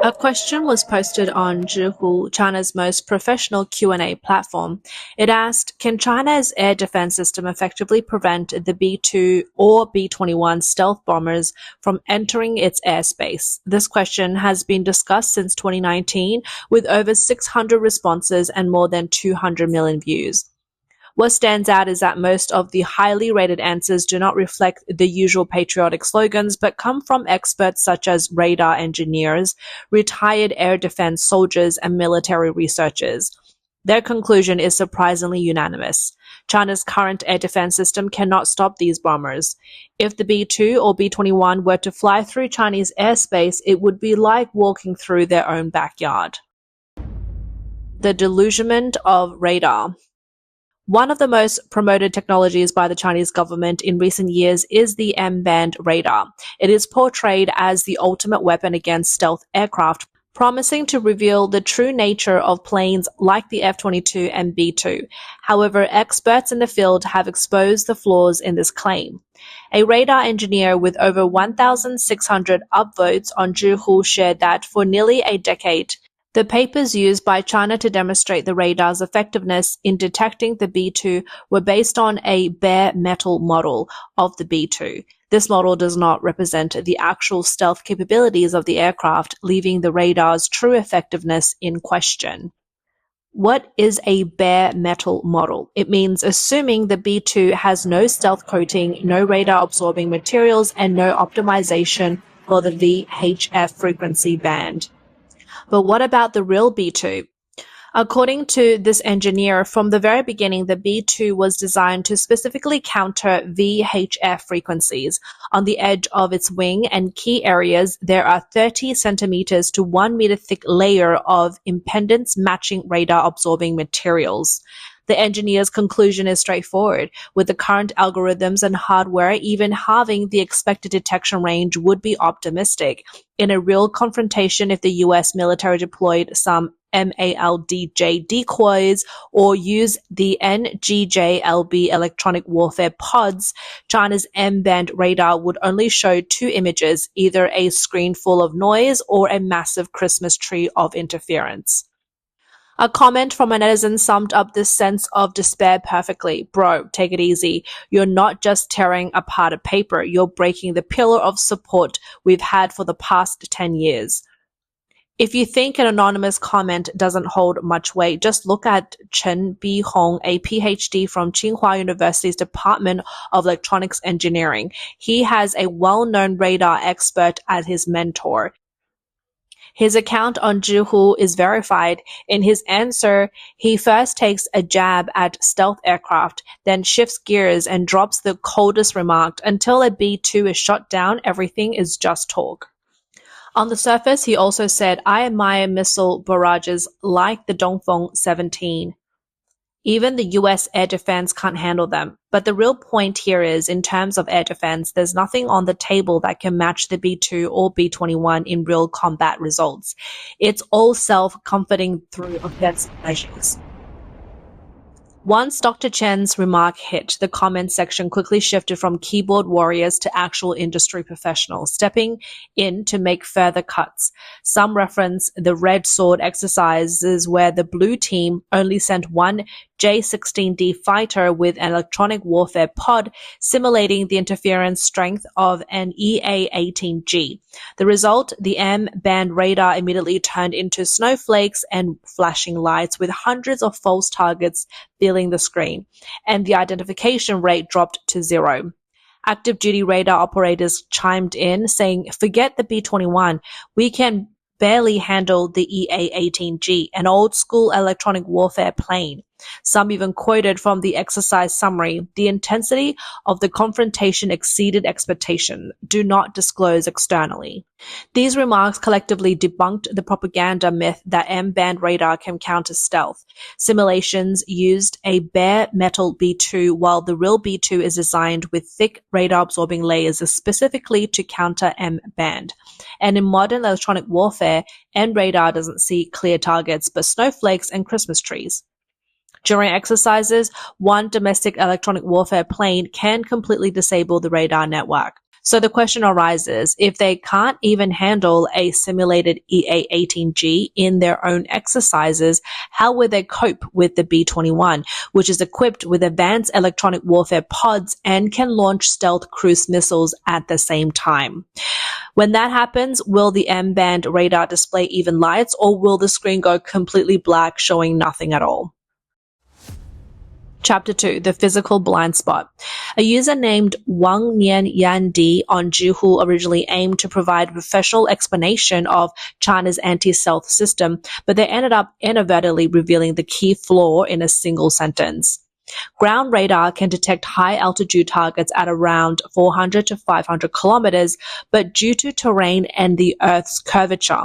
A question was posted on Zhihu, China's most professional Q&A platform. It asked, can China's air defense system effectively prevent the B-2 or B-21 stealth bombers from entering its airspace? This question has been discussed since 2019 with over 600 responses and more than 200 million views. What stands out is that most of the highly rated answers do not reflect the usual patriotic slogans, but come from experts such as radar engineers, retired air defense soldiers, and military researchers. Their conclusion is surprisingly unanimous. China's current air defense system cannot stop these bombers. If the B-2 or B-21 were to fly through Chinese airspace, it would be like walking through their own backyard. The delusionment of radar. One of the most promoted technologies by the Chinese government in recent years is the M-band radar. It is portrayed as the ultimate weapon against stealth aircraft, promising to reveal the true nature of planes like the F-22 and B-2. However, experts in the field have exposed the flaws in this claim. A radar engineer with over 1,600 upvotes on Zhihu shared that for nearly a decade, the papers used by China to demonstrate the radar's effectiveness in detecting the B-2 were based on a bare metal model of the B-2. This model does not represent the actual stealth capabilities of the aircraft, leaving the radar's true effectiveness in question. What is a bare metal model? It means assuming the B-2 has no stealth coating, no radar-absorbing materials, and no optimization for the VHF frequency band. But what about the real B-2? According to this engineer, from the very beginning, the B-2 was designed to specifically counter VHF frequencies. On the edge of its wing and key areas, there are 30 centimeters to 1 meter thick layer of impedance-matching radar-absorbing materials. The engineer's conclusion is straightforward. With the current algorithms and hardware, even halving the expected detection range would be optimistic. In a real confrontation, if the US military deployed some MALDJ decoys or use the NGJLB electronic warfare pods, China's M-band radar would only show two images, either a screen full of noise or a massive Christmas tree of interference. A comment from a netizen summed up this sense of despair perfectly. Bro, take it easy. You're not just tearing apart a paper, you're breaking the pillar of support we've had for the past 10 years. If you think an anonymous comment doesn't hold much weight, just look at Chen Bihong, a PhD from Tsinghua University's Department of Electronics Engineering. He has a well-known radar expert as his mentor. His account on Zhihu is verified. In his answer, he first takes a jab at stealth aircraft, then shifts gears and drops the coldest remark. Until a B-2 is shot down, everything is just talk. On the surface, he also said, I admire missile barrages like the Dongfeng 17. Even the US air defense can't handle them. But the real point here is, in terms of air defense, there's nothing on the table that can match the B-2 or B-21 in real combat results. It's all self-comforting through offensive measures. Once Dr. Chen's remark hit, the comment section quickly shifted from keyboard warriors to actual industry professionals, stepping in to make further cuts. Some reference the Red Sword exercises where the blue team only sent one J-16D fighter with an electronic warfare pod simulating the interference strength of an EA-18G. The result, the M-band radar immediately turned into snowflakes and flashing lights with hundreds of false targets filling the screen, and the identification rate dropped to 0. Active duty radar operators chimed in, saying, forget the B-21, we can barely handle the EA-18G, an old-school electronic warfare plane. Some even quoted from the exercise summary, the intensity of the confrontation exceeded expectation. Do not disclose externally. These remarks collectively debunked the propaganda myth that M-band radar can counter stealth. Simulations used a bare metal B-2, while the real B-2 is designed with thick radar-absorbing layers specifically to counter M-band. And in modern electronic warfare, M-radar doesn't see clear targets, but snowflakes and Christmas trees. During exercises, one domestic electronic warfare plane can completely disable the radar network. So the question arises, if they can't even handle a simulated EA-18G in their own exercises, how will they cope with the B-21, which is equipped with advanced electronic warfare pods and can launch stealth cruise missiles at the same time? When that happens, will the M-band radar display even lights, or will the screen go completely black, showing nothing at all? Chapter 2, the physical blind spot. A user named Wang Nian Yandi on Zhihu originally aimed to provide a professional explanation of China's anti-stealth system, but they ended up inadvertently revealing the key flaw in a single sentence. Ground radar can detect high-altitude targets at around 400 to 500 kilometers, but due to terrain and the Earth's curvature,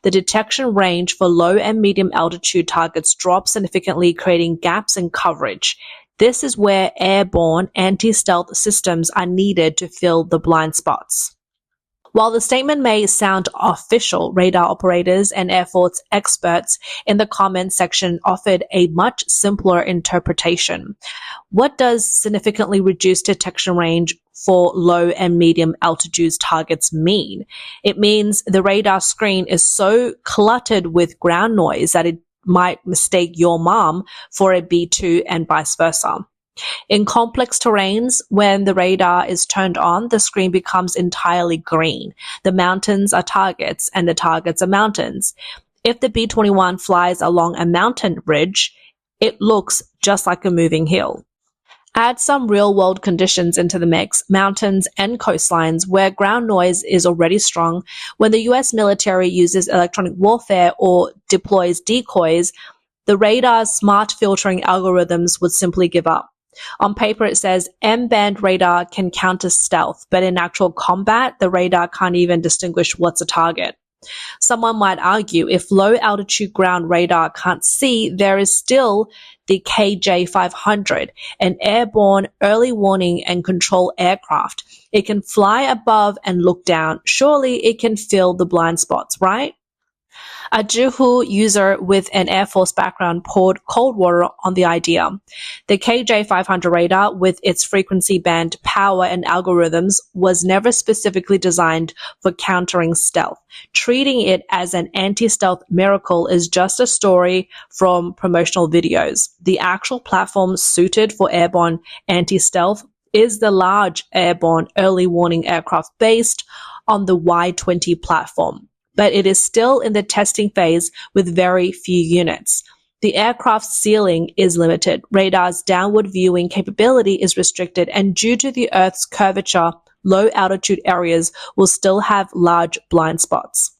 the detection range for low and medium-altitude targets drops significantly, creating gaps in coverage. This is where airborne anti-stealth systems are needed to fill the blind spots. While the statement may sound official, radar operators and Air Force experts in the comments section offered a much simpler interpretation. What does significantly reduced detection range for low and medium altitude targets mean? It means the radar screen is so cluttered with ground noise that it might mistake your mom for a B-2 and vice versa. In complex terrains, when the radar is turned on, the screen becomes entirely green. The mountains are targets, and the targets are mountains. If the B-21 flies along a mountain ridge, it looks just like a moving hill. Add some real-world conditions into the mix, mountains and coastlines where ground noise is already strong. When the US military uses electronic warfare or deploys decoys, the radar's smart filtering algorithms would simply give up. On paper, it says M-band radar can counter stealth, but in actual combat, the radar can't even distinguish what's a target. Someone might argue if low-altitude ground radar can't see, there is still the KJ-500, an airborne early warning and control aircraft. It can fly above and look down. Surely it can fill the blind spots, right? A Zhihu user with an Air Force background poured cold water on the idea. The KJ-500 radar, with its frequency band, power, and algorithms, was never specifically designed for countering stealth. Treating it as an anti-stealth miracle is just a story from promotional videos. The actual platform suited for airborne anti-stealth is the large airborne early warning aircraft based on the Y-20 platform, but it is still in the testing phase with very few units. The aircraft's ceiling is limited, radar's downward viewing capability is restricted, and due to the Earth's curvature, low-altitude areas will still have large blind spots.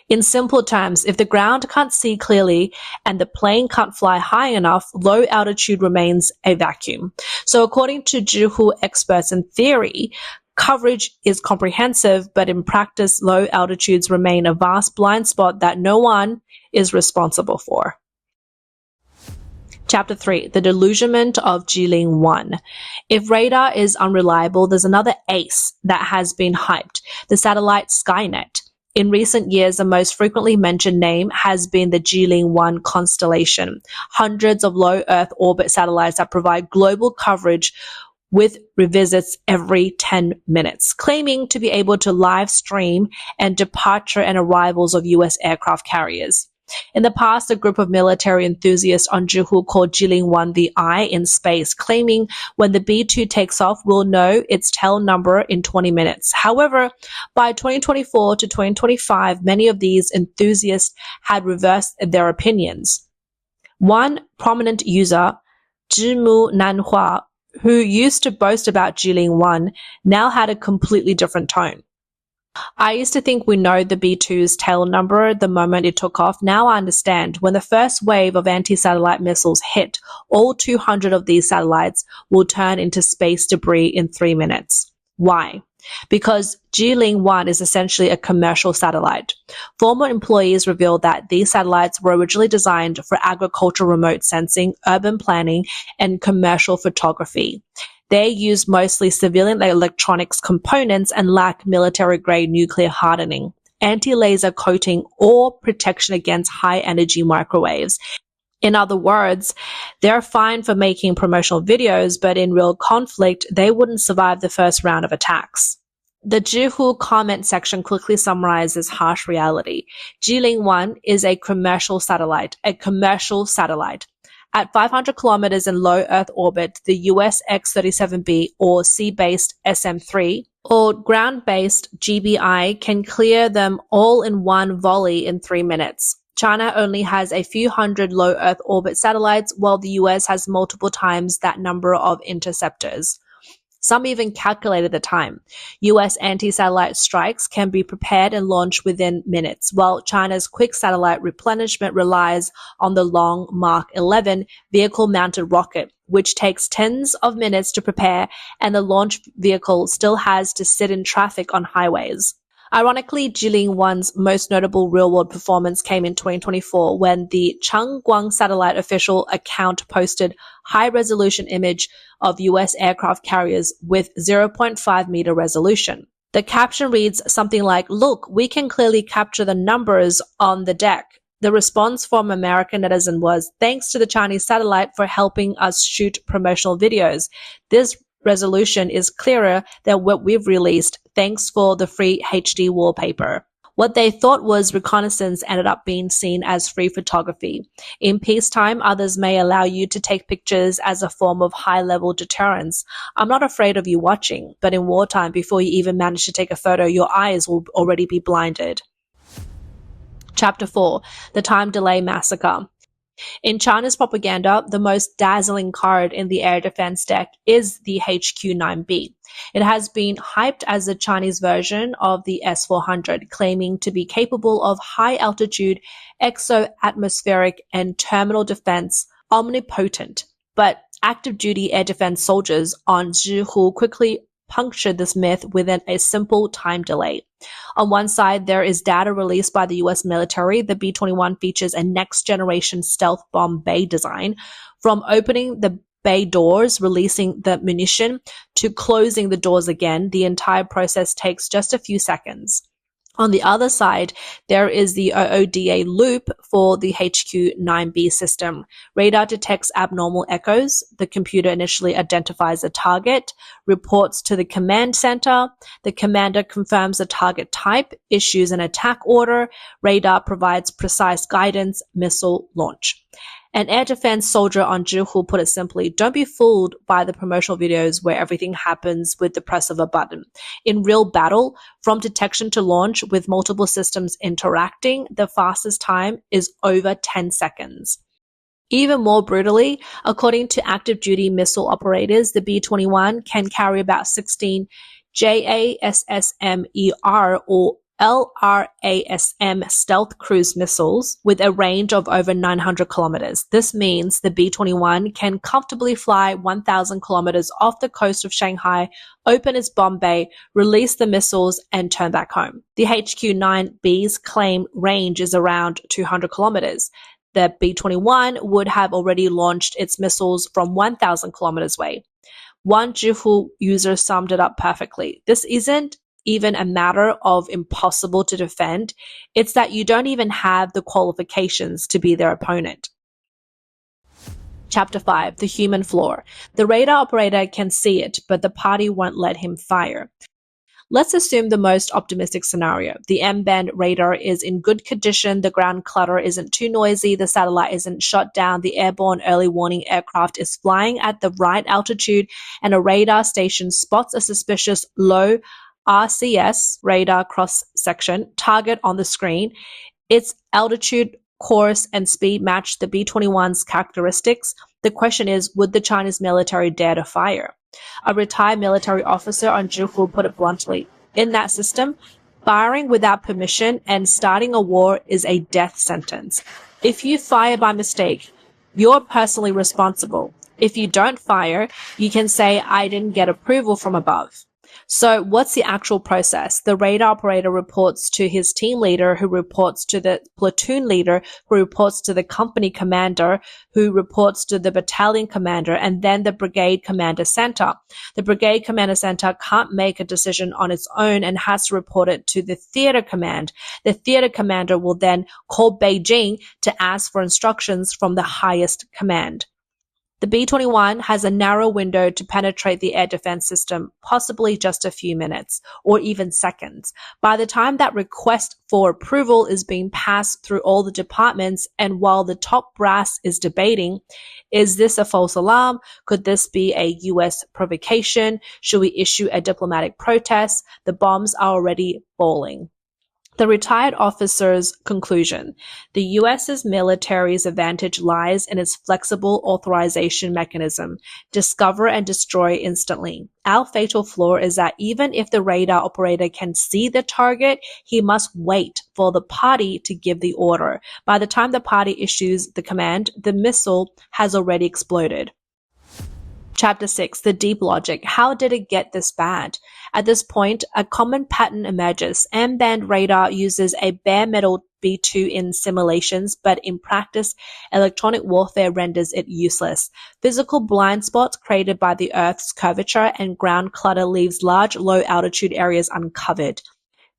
In simple terms, if the ground can't see clearly and the plane can't fly high enough, low altitude remains a vacuum. So according to Zhihu experts, in theory, coverage is comprehensive, but in practice, low altitudes remain a vast blind spot that no one is responsible for. Chapter 3, the delusionment of Jilin 1. If radar is unreliable, there's another ace that has been hyped, the satellite Skynet. In recent years, the most frequently mentioned name has been the Jilin 1 constellation, hundreds of low Earth orbit satellites that provide global coverage with revisits every 10 minutes, claiming to be able to live stream and departure and arrivals of US aircraft carriers. In the past, a group of military enthusiasts on Zhihu called Jilin 1 the eye in space, claiming when the B-2 takes off, we'll know its tail number in 20 minutes. However, by 2024 to 2025, many of these enthusiasts had reversed their opinions. One prominent user, Zhimu Nanhua, who used to boast about Jilin 1, now had a completely different tone. I used to think we know the B-2's tail number the moment it took off. Now I understand. When the first wave of anti-satellite missiles hit, all 200 of these satellites will turn into space debris in 3 minutes. Why? Because Jilin 1 is essentially a commercial satellite. Former employees revealed that these satellites were originally designed for agricultural remote sensing, urban planning, and commercial photography. They use mostly civilian electronics components and lack military-grade nuclear hardening, anti-laser coating, or protection against high-energy microwaves. In other words, they're fine for making promotional videos, but in real conflict, they wouldn't survive the first round of attacks. The Zhihu comment section quickly summarizes harsh reality. Jilin-1 is a commercial satellite. At 500 kilometers in low Earth orbit, the US X-37B or sea-based SM-3 or ground-based GBI can clear them all in one volley in 3 minutes. China only has a few hundred low Earth orbit satellites, while the US has multiple times that number of interceptors. Some even calculated the time. US anti-satellite strikes can be prepared and launched within minutes, while China's quick satellite replenishment relies on the long Mark 11 vehicle-mounted rocket, which takes tens of minutes to prepare, and the launch vehicle still has to sit in traffic on highways. Ironically, Jilin-1's most notable real-world performance came in 2024 when the Changguang satellite official account posted high-resolution image of US aircraft carriers with 0.5 meter resolution. The caption reads something like, "Look, we can clearly capture the numbers on the deck." The response from American netizen was, "Thanks to the Chinese satellite for helping us shoot promotional videos. This resolution is clearer than what we've released. Thanks for the free HD wallpaper." What they thought was reconnaissance ended up being seen as free photography. In peacetime, others may allow you to take pictures as a form of high-level deterrence. I'm not afraid of you watching, but in wartime, before you even manage to take a photo, your eyes will already be blinded. Chapter 4. The Time Delay Massacre. In China's propaganda, the most dazzling card in the air defense deck is the HQ-9B. It has been hyped as the Chinese version of the S-400, claiming to be capable of high-altitude, exo-atmospheric, and terminal defense, omnipotent. But active-duty air defense soldiers on Zhihu quickly punctured this myth within a simple time delay. On one side, there is data released by the US military. The B-21 features a next-generation stealth bomb bay design. From opening the bay doors, releasing the munition, to closing the doors again, the entire process takes just a few seconds. On the other side, there is the OODA loop for the HQ-9B system. Radar detects abnormal echoes. The computer initially identifies a target, reports to the command center. The commander confirms the target type, issues an attack order. Radar provides precise guidance, missile launch. An air defense soldier on Zhihu put it simply, "Don't be fooled by the promotional videos where everything happens with the press of a button. In real battle, from detection to launch with multiple systems interacting, the fastest time is over 10 seconds. Even more brutally, according to active duty missile operators, the B-21 can carry about 16 JASSMER or LRASM stealth cruise missiles with a range of over 900 kilometers. This means the B-21 can comfortably fly 1,000 kilometers off the coast of Shanghai, open its bomb bay, release the missiles, and turn back home. The HQ-9B's claimed range is around 200 kilometers. The B-21 would have already launched its missiles from 1,000 kilometers away. One Zhihu user summed it up perfectly. This isn't even a matter of impossible to defend. It's that you don't even have the qualifications to be their opponent. Chapter 5. The Human Flaw. The radar operator can see it, but the party won't let him fire. Let's assume the most optimistic scenario. The M-band radar is in good condition, the ground clutter isn't too noisy, the satellite isn't shot down, the airborne early warning aircraft is flying at the right altitude, and a radar station spots a suspicious low RCS, radar cross-section, target on the screen. Its altitude, course, and speed match the B-21's characteristics. The question is, would the Chinese military dare to fire? A retired military officer on Zhihu put it bluntly, "In that system, firing without permission and starting a war is a death sentence. If you fire by mistake, you're personally responsible. If you don't fire, you can say, 'I didn't get approval from above.'" So what's the actual process? The radar operator reports to his team leader, who reports to the platoon leader, who reports to the company commander, who reports to the battalion commander, and then the brigade commander center. The brigade commander center can't make a decision on its own and has to report it to the theater command. The theater commander will then call Beijing to ask for instructions from the highest command. The B-21 has a narrow window to penetrate the air defense system, possibly just a few minutes or even seconds. By the time that request for approval is being passed through all the departments, and while the top brass is debating, is this a false alarm? Could this be a US provocation? Should we issue a diplomatic protest? The bombs are already falling. The retired officer's conclusion: the US's military's advantage lies in its flexible authorization mechanism, discover and destroy instantly. Our fatal flaw is that even if the radar operator can see the target, he must wait for the party to give the order. By the time the party issues the command, the missile has already exploded. Chapter 6: The Deep Logic. How did it get this bad? At this point, a common pattern emerges. M-band radar uses a bare metal B-2 in simulations, but in practice, electronic warfare renders it useless. Physical blind spots created by the Earth's curvature and ground clutter leaves large low-altitude areas uncovered.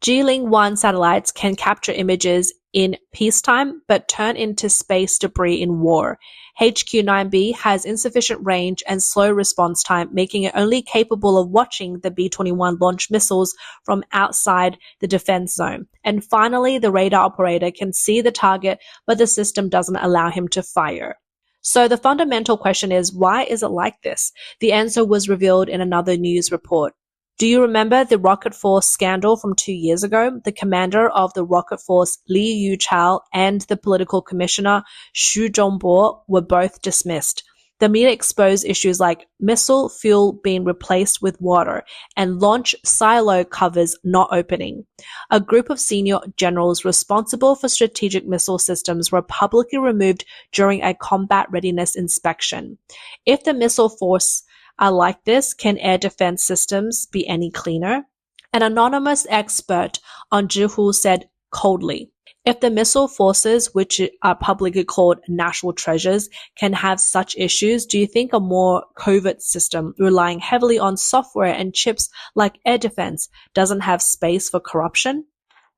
Zhihu satellites can capture images in peacetime, but turn into space debris in war. HQ-9B has insufficient range and slow response time, making it only capable of watching the B-21 launch missiles from outside the defense zone. And finally, the radar operator can see the target, but the system doesn't allow him to fire. So the fundamental question is, why is it like this? The answer was revealed in another news report. Do you remember the Rocket Force scandal from 2 years ago? The commander of the Rocket Force, Li Yuchao, and the political commissioner, Xu Zhongbo, were both dismissed. The media exposed issues like missile fuel being replaced with water and launch silo covers not opening. A group of senior generals responsible for strategic missile systems were publicly removed during a combat readiness inspection. If the missile force are like this, can air defense systems be any cleaner? An anonymous expert on Zhihu said coldly, if the missile forces, which are publicly called national treasures, can have such issues, do you think a more covert system relying heavily on software and chips like air defense doesn't have space for corruption?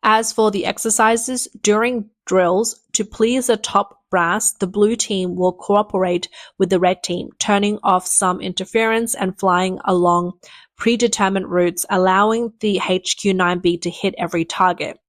As for the exercises, during drills, to please the top brass, the blue team will cooperate with the red team, turning off some interference and flying along predetermined routes, allowing the HQ-9B to hit every target.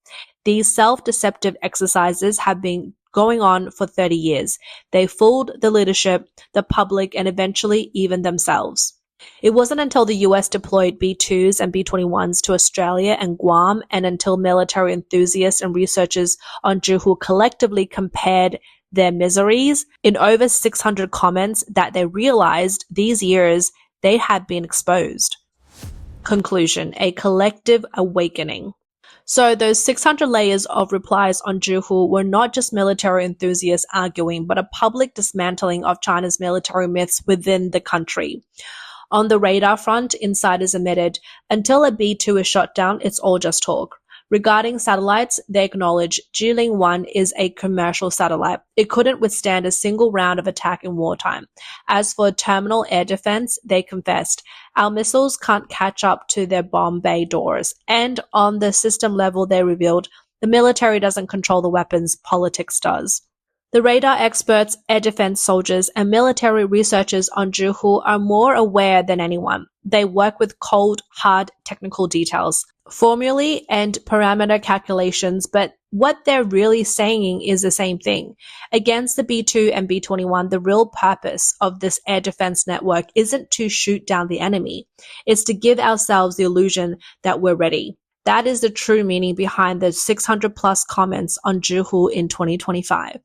These self-deceptive exercises have been going on for 30 years. They fooled the leadership, the public, and eventually even themselves. It wasn't until the US deployed B-2s and B-21s to Australia and Guam, and until military enthusiasts and researchers on Zhihu collectively compared their miseries in over 600 comments, that they realized these years they had been exposed. Conclusion: a collective awakening. So those 600 layers of replies on Zhihu were not just military enthusiasts arguing, but a public dismantling of China's military myths within the country. On the radar front, insiders admitted, until a B-2 is shot down, it's all just talk. Regarding satellites, they acknowledge Zhiling-1 is a commercial satellite. It couldn't withstand a single round of attack in wartime. As for terminal air defense, they confessed, our missiles can't catch up to their bomb bay doors. And on the system level, they revealed, the military doesn't control the weapons, politics does. The radar experts, air defense soldiers, and military researchers on Zhihu are more aware than anyone. They work with cold, hard technical details, formulae and parameter calculations, but what they're really saying is the same thing. Against the B-2 and B-21, the real purpose of this air defense network isn't to shoot down the enemy. It's to give ourselves the illusion that we're ready. That is the true meaning behind the 600 plus comments on Zhihu in 2025.